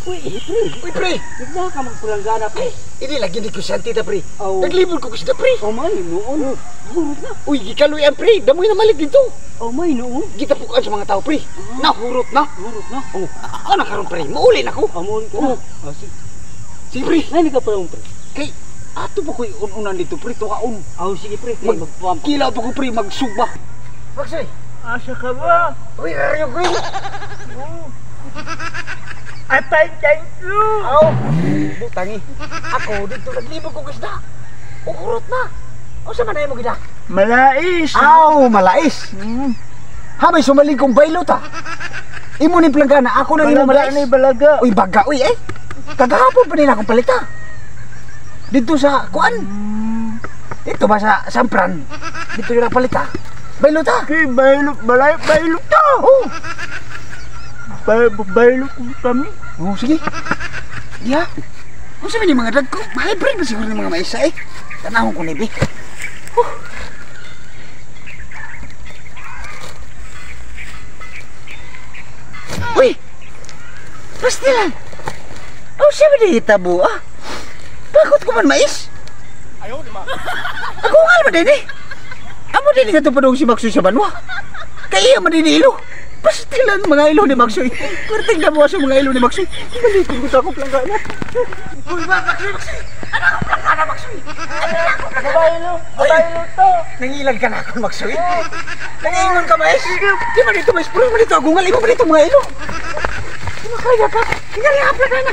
Uy, pre. Uy, pre. Bigla ka magpulanggana, pre. Ini lagi ni kusanti ta, pre. Oh. Naglibot ko kusda, pre. Oh, may noon. Hurot na. Uy, gikaloy ang pre. Damoy na malig dito. Oh, may noon. Gitapukan sa mga tao, pre. Nahurot na. Hurot na. Oh, ano karon, pre? Mauli na ko. Amon ka na. Sige, pre. Nani ka pala, pre. Kay, ato pa ko'y unan dito, pre. Tukaon. Oh, sige, pre. Magpapampa. Kilaw pa ko, pre. Magsugba. Magsoy. Asa ka ba? Uy, arayo, pre. Atay, thank you. Aw, butangi. Ako dito naglibot ko kusda. Ukurot na. O sa manay mo gida? Malais. Aw, malais. Habay sumaling kong baylot ha. Imo ni planggana, ako na imo malais. Balaga ni balaga. Uy, baga, uy eh. Kagahapon pa nila akong palita. Dito sa kuan. Dito ba sa Sampran? Dito yung palita. Baylot ha. Kay baylot, baylot to. Oh. Baylot kami. Oh, sige. Ya. Kung sabi ni mga dag ko, hybrid ba siguro ng mga maisa eh. Tanahon ko nibi. Uy! Pastilan! Oh, sabi na hitabo ah. Bakit ko man mais? Ayaw, di ba? Ako nga naman din eh. Amo din ka ito pa si Maxoy sa banwa. Kaya man din ilo. Pastilan mga ilo ni Maxoy. Kurting na mo sa mga ilo ni Maxoy. Balikin ko ako planggana. Uy ba, Maxoy! Ano akong planggana, Maxoy? Babaylo to. Nangilag ka na ako, Maxoy. Nangingon ka, mais. Di ba dito, mais? Puro mo dito. Agungal, imo ba dito mga ilo? Di ba kaya ka? Hingali ka, planggana.